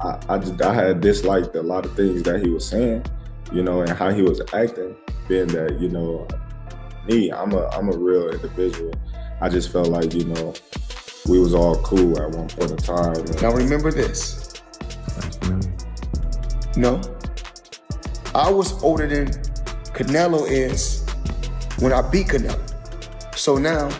I had disliked a lot of things that he was saying, you know, and how he was acting, being that, you know, I'm a real individual. I just felt like, you know, we was all cool at one point in time. And now remember this. No, I was older than Canelo is when I beat Canelo. So now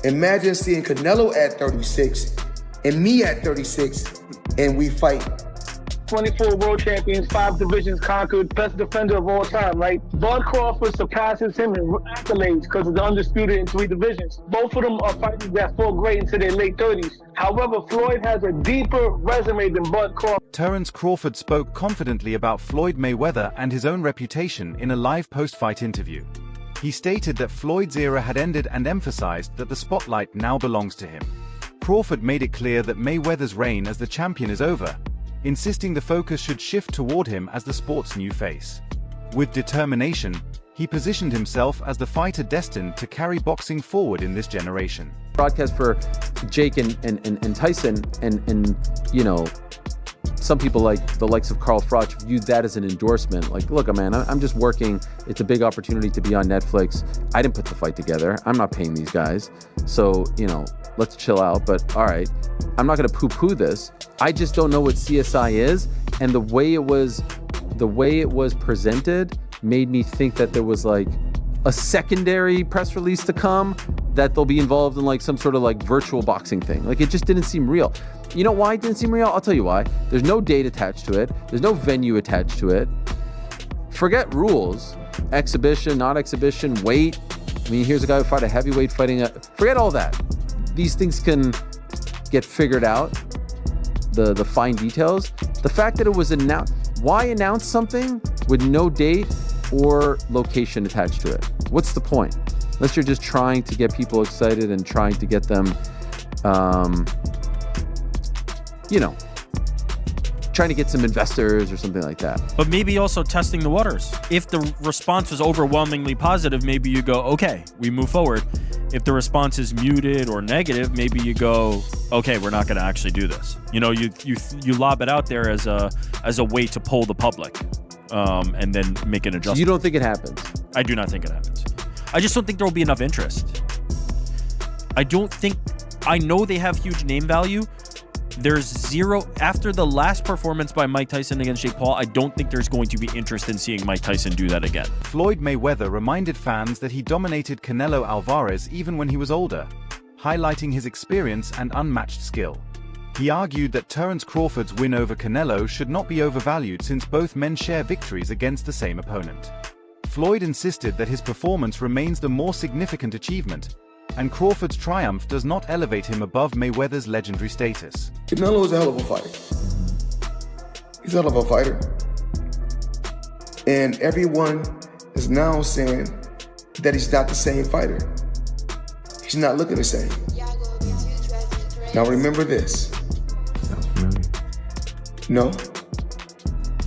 imagine seeing Canelo at 36 and me at 36, and we fight. 24 world champions, 5 divisions conquered, best defender of all time, right? Bud Crawford surpasses him in accolades because of the undisputed in 3 divisions. Both of them are fighters that fought great into their late 30s. However, Floyd has a deeper resume than Bud Crawford. Terence Crawford spoke confidently about Floyd Mayweather and his own reputation in a live post-fight interview. He stated that Floyd's era had ended and emphasized that the spotlight now belongs to him. Crawford made it clear that Mayweather's reign as the champion is over, insisting the focus should shift toward him as the sport's new face. With determination, he positioned himself as the fighter destined to carry boxing forward in this generation. Broadcast for Jake and Tyson, and you know, some people like the likes of Carl Froch viewed that as an endorsement. Like, look, man, I'm just working. It's a big opportunity to be on Netflix. I didn't put the fight together. I'm not paying these guys. So, you know, let's chill out. But all right, I'm not going to poo-poo this. I just don't know what CSI is. And the way it was presented made me think that there was like a secondary press release to come, that they'll be involved in like some sort of like virtual boxing thing. Like, it just didn't seem real. You know why it didn't seem real? I'll tell you why. There's no date attached to it. There's no venue attached to it. Forget rules. Exhibition, not exhibition, weight. I mean, here's a guy who fought a heavyweight fighting a... Forget all that. These things can get figured out, the fine details. The fact that it was announced... Why announce something with no date or location attached to it? What's the point? Unless you're just trying to get people excited and trying to get them... you know, trying to get some investors or something like that. But maybe also testing the waters. If the response was overwhelmingly positive, maybe you go, okay, we move forward. If the response is muted or negative, maybe you go, okay, we're not going to actually do this. You know, you lob it out there as a way to poll the public, and then make an adjustment. So you don't think it happens? I do not think it happens. I just don't think there will be enough interest. I know they have huge name value. There's zero, after the last performance by Mike Tyson against Jake Paul, I don't think there's going to be interest in seeing Mike Tyson do that again. Floyd Mayweather reminded fans that he dominated Canelo Alvarez even when he was older, highlighting his experience and unmatched skill. He argued that Terence Crawford's win over Canelo should not be overvalued since both men share victories against the same opponent. Floyd insisted that his performance remains the more significant achievement, and Crawford's triumph does not elevate him above Mayweather's legendary status. Canelo is a hell of a fighter. He's a hell of a fighter. And everyone is now saying that he's not the same fighter. He's not looking the same. Now remember this. No,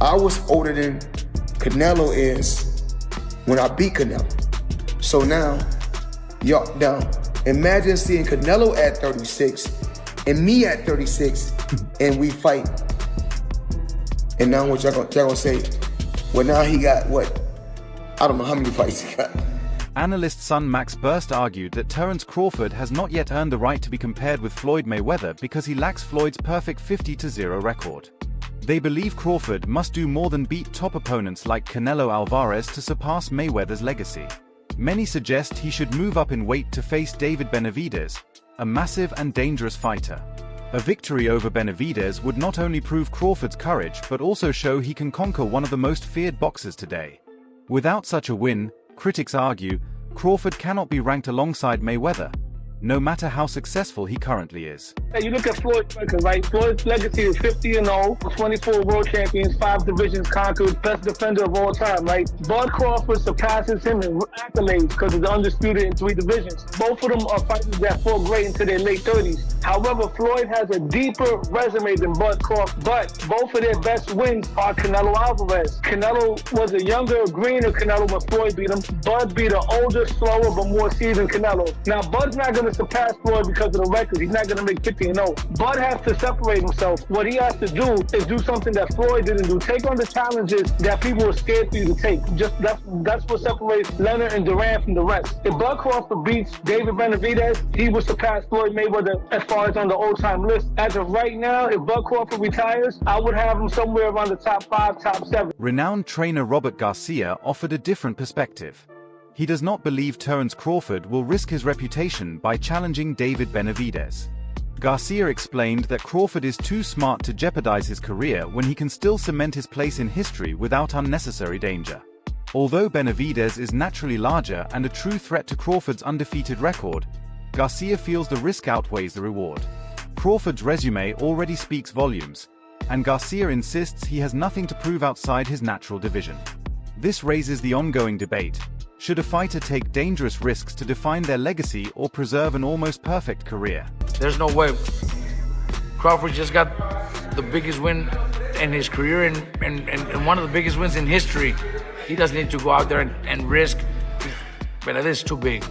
I was older than Canelo is when I beat Canelo. So now, imagine seeing Canelo at 36 and me at 36, and we fight. And now what y'all gonna say? Well, now he got what? I don't know how many fights he got. Analyst Sun Max Burst argued that Terence Crawford has not yet earned the right to be compared with Floyd Mayweather because he lacks Floyd's perfect 50-0 record. They believe Crawford must do more than beat top opponents like Canelo Alvarez to surpass Mayweather's legacy. Many suggest he should move up in weight to face David Benavidez, a massive and dangerous fighter. A victory over Benavidez would not only prove Crawford's courage but also show he can conquer one of the most feared boxers today. Without such a win, critics argue, Crawford cannot be ranked alongside Mayweather, no matter how successful he currently is. Hey, you look at Floyd's record, right? Floyd's legacy is 50-0, 24 world champions, 5 divisions conquered, best defender of all time, right? Bud Crawford surpasses him in accolades because of the undisputed in 3 divisions. Both of them are fighters that fought great into their late 30s. However, Floyd has a deeper resume than Bud Crawford, but both of their best wins are Canelo Alvarez. Canelo was a younger, greener Canelo when Floyd beat him. Bud beat an older, slower, but more seasoned Canelo. Now, Bud's not going to to surpass Floyd because of the record. He's not going to make 50-0. Bud has to separate himself. What he has to do is do something that Floyd didn't do. Take on the challenges that people were scared for you to take. Just that's what separates Leonard and Durant from the rest. If Bud Crawford beats David Benavidez, he will surpass Floyd Mayweather as far as on the all-time list. As of right now, if Bud Crawford retires, I would have him somewhere around the top 5, top 7. Renowned trainer Robert Garcia offered a different perspective. He does not believe Terence Crawford will risk his reputation by challenging David Benavidez. Garcia explained that Crawford is too smart to jeopardize his career when he can still cement his place in history without unnecessary danger. Although Benavidez is naturally larger and a true threat to Crawford's undefeated record, Garcia feels the risk outweighs the reward. Crawford's resume already speaks volumes, and Garcia insists he has nothing to prove outside his natural division. This raises the ongoing debate: should a fighter take dangerous risks to define their legacy or preserve an almost perfect career? There's no way. Crawford just got the biggest win in his career and one of the biggest wins in history. He doesn't need to go out there and risk. But it is too big,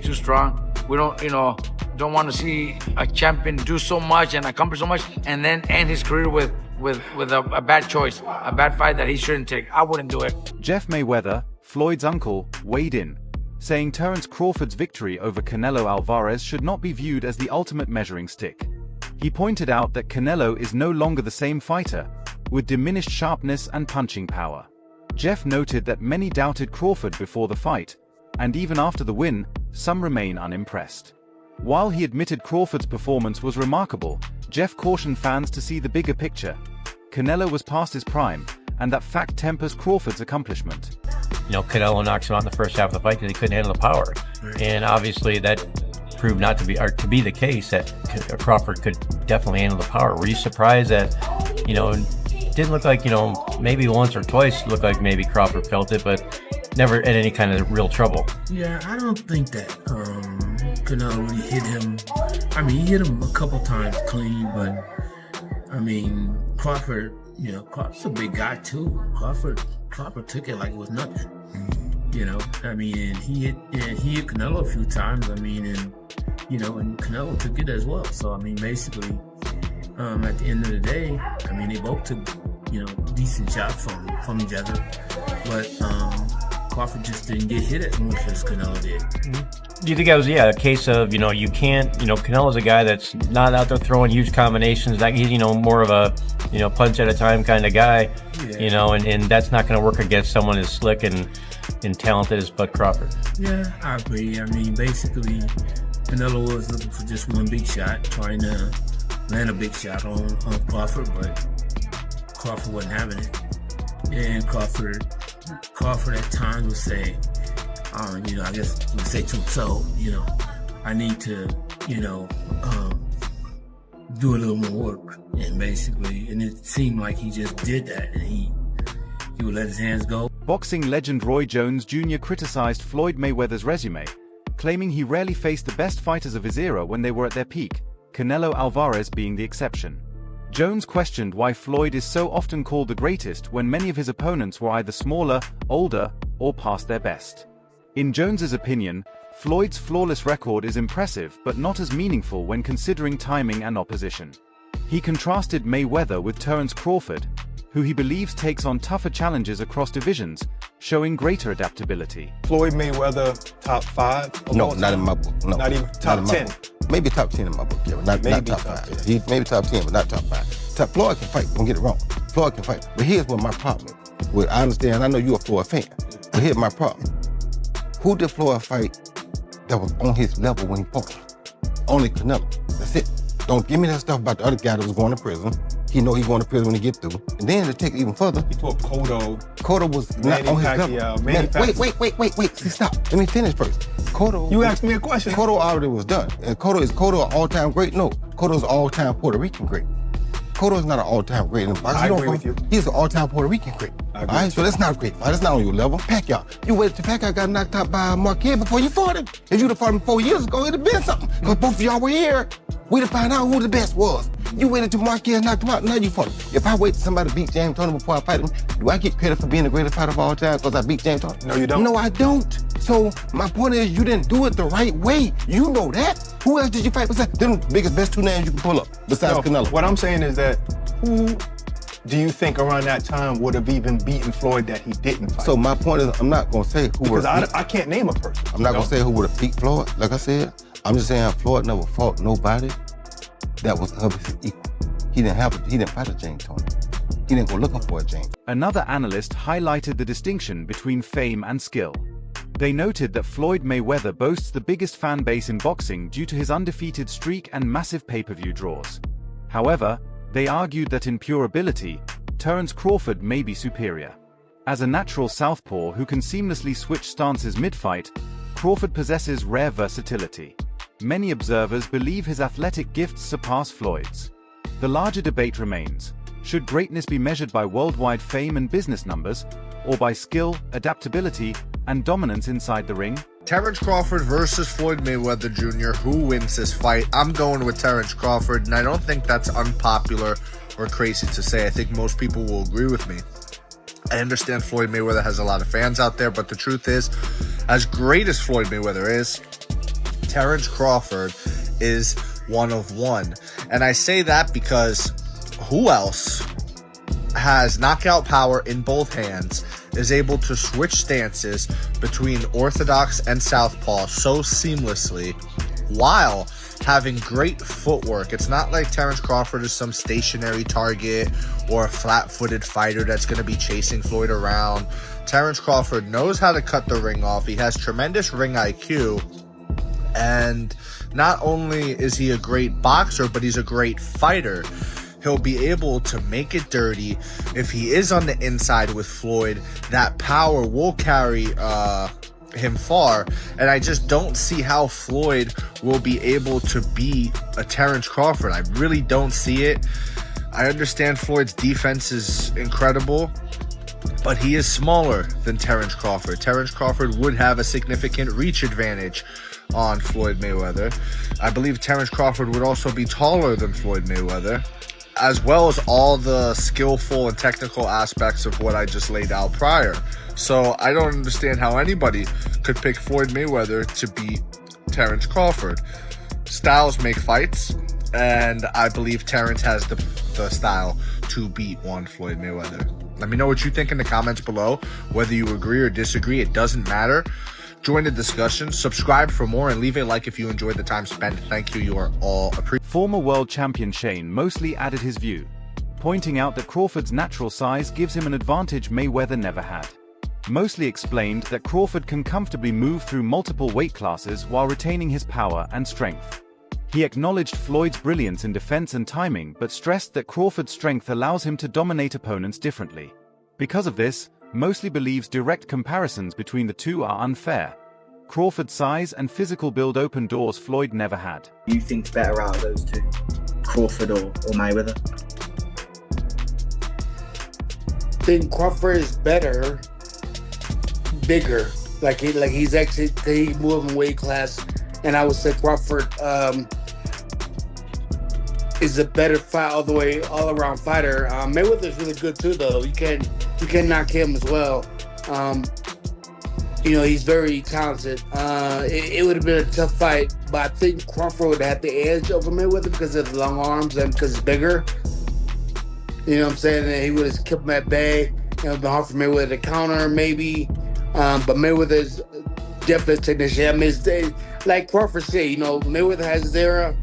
too strong. We don't want to see a champion do so much and accomplish so much and then end his career with a bad choice, a bad fight that he shouldn't take. I wouldn't do it. Jeff Mayweather, Floyd's uncle, weighed in, saying Terence Crawford's victory over Canelo Alvarez should not be viewed as the ultimate measuring stick. He pointed out that Canelo is no longer the same fighter, with diminished sharpness and punching power. Jeff noted that many doubted Crawford before the fight, and even after the win, some remain unimpressed. While he admitted Crawford's performance was remarkable, Jeff cautioned fans to see the bigger picture. Canelo was past his prime, and that fact tempers Crawford's accomplishment. Canelo knocks him out in the first half of the fight because he couldn't handle the power. And obviously that proved not to be, or to be the case, that Crawford could definitely handle the power. Were you surprised that, it didn't look like, maybe once or twice looked like maybe Crawford felt it, but never in any kind of real trouble? Yeah, I don't think that Canelo really hit him. He hit him a couple times clean, but Crawford, Crawford's a big guy too. Crawford took it like it was nothing. And he hit Canelo a few times. And Canelo took it as well. So basically, at the end of the day, they both took decent shots from each other, but Crawford just didn't get hit as much as Canelo did. Do you think that was a case of you can't Canelo's a guy that's not out there throwing huge combinations, like he's more of a punch at a time kind of guy, and that's not going to work against someone as slick and talented as Bud Crawford? Yeah, I agree. Basically Canelo was looking for just one big shot, trying to land a big shot on Crawford, but Crawford wasn't having it. And Crawford at times would say, I guess would say to himself, I need to, do a little more work. And it seemed like he just did that, and he would let his hands go. Boxing legend Roy Jones Jr. criticized Floyd Mayweather's resume, claiming he rarely faced the best fighters of his era when they were at their peak, Canelo Alvarez being the exception. Jones questioned why Floyd is so often called the greatest when many of his opponents were either smaller, older, or past their best. In Jones's opinion, Floyd's flawless record is impressive but not as meaningful when considering timing and opposition. He contrasted Mayweather with Terence Crawford, who he believes takes on tougher challenges across divisions, showing greater adaptability. Floyd Mayweather, top 5? No, not in my book. No, not even top 10? Maybe top 10 in my book, yeah, but not top 5. He's maybe top 10, but not top 5. Floyd can fight, don't get it wrong. Floyd can fight. But here's what my problem is. I understand, I know you're a Floyd fan, but here's my problem. Who did Floyd fight that was on his level when he fought? Only Canelo. That's it. Don't give me that stuff about the other guy that was going to prison. He know he's going to prison when he get through. And then to take it even further, He fought Cotto. Cotto was not on his level. Wait. See, stop. Let me finish first. Cotto. You asked me a question. Cotto already was done. And Cotto an all-time great? No. Cotto's an all-time Puerto Rican great. Cotto's not an all-time great in boxing. I agree with you. He's an all-time Puerto Rican great. All right, so that's not great. That's not on your level. Pacquiao. You waited till Pacquiao got knocked out by Marquez before you fought him. If you'd have fought him 4 years ago, it'd have been something. Because both of y'all were here. We'd have found out who the best was. You waited till Marquez knocked him out, now you fought him. If I wait till somebody to beat James Toney before I fight him, do I get credit for being the greatest fighter of all time because I beat James Toney? No, you don't. No, I don't. So my point is, you didn't do it the right way. You know that. Who else did you fight besides them best 2 names you can pull up besides Canelo? What I'm saying is that who do you think around that time would have even beaten Floyd that he didn't fight? So my point is, I'm not gonna say who because would. I can't name a person. I'm not gonna say who would have beat Floyd. Like I said, I'm just saying Floyd never fought nobody that was of his equal. He didn't fight a James Toney. He didn't go looking for a James. Another analyst highlighted the distinction between fame and skill. They noted that Floyd Mayweather boasts the biggest fan base in boxing due to his undefeated streak and massive pay-per-view draws. However, they argued that in pure ability, Terence Crawford may be superior. As a natural southpaw who can seamlessly switch stances mid-fight, Crawford possesses rare versatility. Many observers believe his athletic gifts surpass Floyd's. The larger debate remains: should greatness be measured by worldwide fame and business numbers, or by skill, adaptability, and dominance inside the ring? Terence Crawford versus Floyd Mayweather Jr. Who wins this fight? I'm going with Terence Crawford, and I don't think that's unpopular or crazy to say. I think most people will agree with me. I understand Floyd Mayweather has a lot of fans out there, but the truth is, as great as Floyd Mayweather is, Terence Crawford is one of one. And I say that because who else has knockout power in both hands, is able to switch stances between orthodox and southpaw so seamlessly while having great footwork? It's not like Terence Crawford is some stationary target or a flat-footed fighter that's going to be chasing Floyd around. Terence Crawford knows how to cut the ring off. He has tremendous ring IQ. And not only is he a great boxer, but he's a great fighter. He'll be able to make it dirty. If he is on the inside with Floyd, that power will carry him far. And I just don't see how Floyd will be able to beat a Terence Crawford. I really don't see it. I understand Floyd's defense is incredible, but he is smaller than Terence Crawford. Terence Crawford would have a significant reach advantage on Floyd Mayweather. I believe Terence Crawford would also be taller than Floyd Mayweather, as well as all the skillful and technical aspects of what I just laid out prior. So I don't understand how anybody could pick Floyd Mayweather to beat Terence Crawford. Styles make fights, and I believe Terence has the style to beat one Floyd Mayweather. Let me know what you think in the comments below. Whether you agree or disagree, it doesn't matter. Join the discussion, subscribe for more, and leave a like if you enjoyed the time spent. Thank you. You are all appreciated. Former world champion Shane Mosley added his view, pointing out that Crawford's natural size gives him an advantage Mayweather never had. Mosley explained that Crawford can comfortably move through multiple weight classes while retaining his power and strength. He acknowledged Floyd's brilliance in defense and timing, but stressed that Crawford's strength allows him to dominate opponents differently. Because of this, Mosley believes direct comparisons between the two are unfair. Crawford's size and physical build open doors Floyd never had. Who you think's better out of those two, Crawford or Mayweather? I think Crawford is better, bigger. Like he's actually he moving weight class, and I would say Crawford is a better fight all around fighter. Mayweather's really good too, though. You can't knock him as well. He's very talented. It would have been a tough fight, but I think Crawford would have had the edge over Mayweather because of the long arms and because it's bigger. You know what I'm saying? And he would have kept him at bay. It would have been hard for Mayweather to counter, maybe. But Mayweather's definitely a technician. I mean, it's, like Crawford said, Mayweather has his era,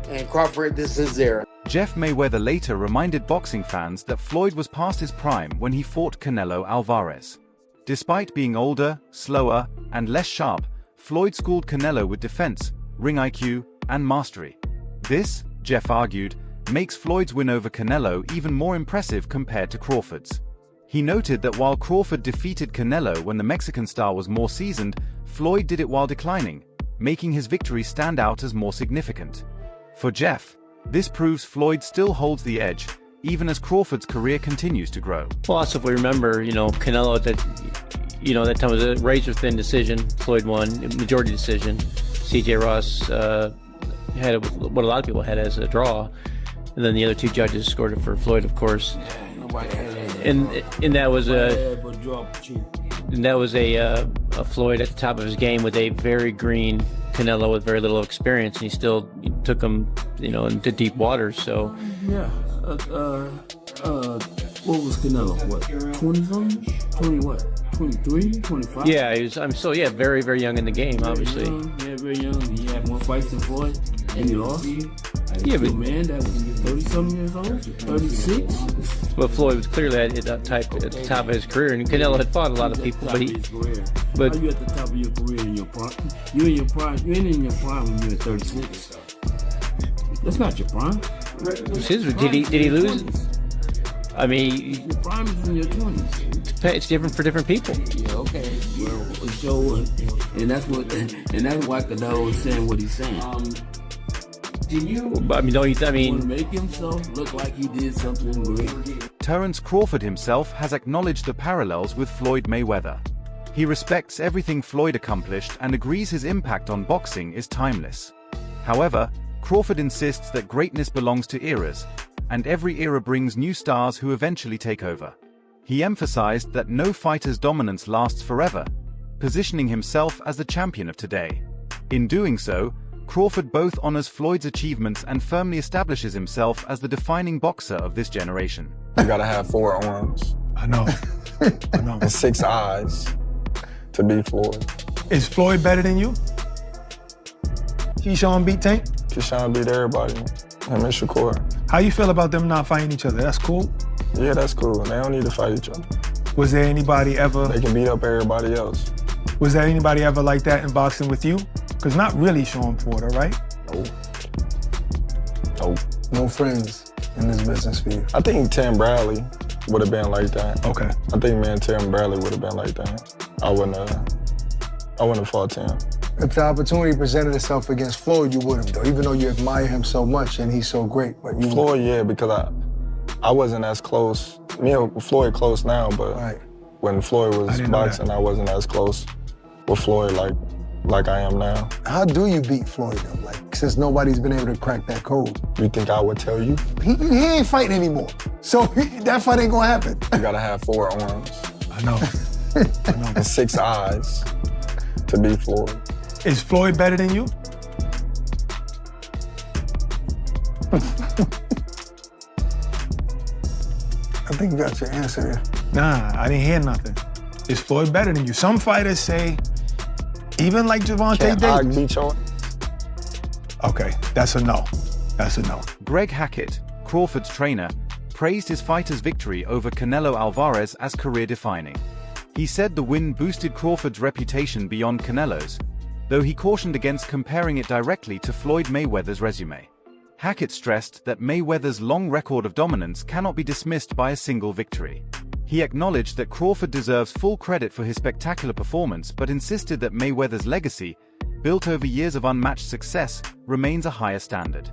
and Crawford, this is his era. Jeff Mayweather later reminded boxing fans that Floyd was past his prime when he fought Canelo Alvarez. Despite being older, slower, and less sharp, Floyd schooled Canelo with defense, ring IQ, and mastery. This, Jeff argued, makes Floyd's win over Canelo even more impressive compared to Crawford's. He noted that while Crawford defeated Canelo when the Mexican star was more seasoned, Floyd did it while declining, making his victory stand out as more significant. For Jeff, this proves Floyd still holds the edge, even as Crawford's career continues to grow. Well, also if we remember, Canelo at that time was a razor-thin decision. Floyd won, majority decision. C.J. Ross had what a lot of people had as a draw. And then the other two judges scored it for Floyd, of course. And that was And that was a Floyd at the top of his game with a very green Canelo with very little experience, and he still took him, into deep waters. So yeah, what was Canelo? What, 20 something? 20 what? 23, 25? Yeah, very, very young in the game, obviously. Very young. He had more fights than Floyd, and he lost. Yeah, but man, that was 30-something years old, 36. But Floyd was clearly at the top of his career, and Canelo had fought a lot of people. But how you at the top of your career in your prime? You in your prime? You ain't in your prime when you're at 36. That's not your prime. Did he lose? I mean, your prime is in your 20s. It's different for different people. Yeah, okay. Well, so, and that's why Canelo is saying what he's saying. But want to make himself look like he did something great. Terence Crawford himself has acknowledged the parallels with Floyd Mayweather. He respects everything Floyd accomplished and agrees his impact on boxing is timeless. However, Crawford insists that greatness belongs to eras, and every era brings new stars who eventually take over. He emphasized that no fighter's dominance lasts forever, positioning himself as the champion of today. In doing so, Crawford both honors Floyd's achievements and firmly establishes himself as the defining boxer of this generation. You gotta have 4 arms. I know. And 6 eyes to beat Floyd. Is Floyd better than you? Keyshawn beat Tank? Keyshawn beat everybody. Him and Shakur. How you feel about them not fighting each other? That's cool? Yeah, that's cool. They don't need to fight each other. Was there anybody ever... They can beat up everybody else. Was there anybody ever like that in boxing with you? Because not really Sean Porter, right? Nope. No friends in this business for you. I think Tim Bradley would have been like that. Okay. I think me and Tim Bradley would have been like that. I wouldn't have fought Tim. If the opportunity presented itself against Floyd, you would have, though, even though you admire him so much and he's so great. But you Floyd, yeah, because I wasn't as close. Me and Floyd close now, but when Floyd was boxing, I wasn't as close with Floyd like I am now. How do you beat Floyd, though? Like, since nobody's been able to crack that code. You think I would tell you? He ain't fighting anymore, so that fight ain't gonna happen. You gotta have 4 arms. I know. And 6 eyes to beat Floyd. Is Floyd better than you? I think you got your answer there. Nah, I didn't hear nothing. Is Floyd better than you? Some fighters say, even like Gervonta Davis. Beat your... Okay, that's a no. That's a no. Greg Hackett, Crawford's trainer, praised his fighter's victory over Canelo Alvarez as career-defining. He said the win boosted Crawford's reputation beyond Canelo's, though he cautioned against comparing it directly to Floyd Mayweather's resume. Hackett stressed that Mayweather's long record of dominance cannot be dismissed by a single victory. He acknowledged that Crawford deserves full credit for his spectacular performance, but insisted that Mayweather's legacy, built over years of unmatched success, remains a higher standard.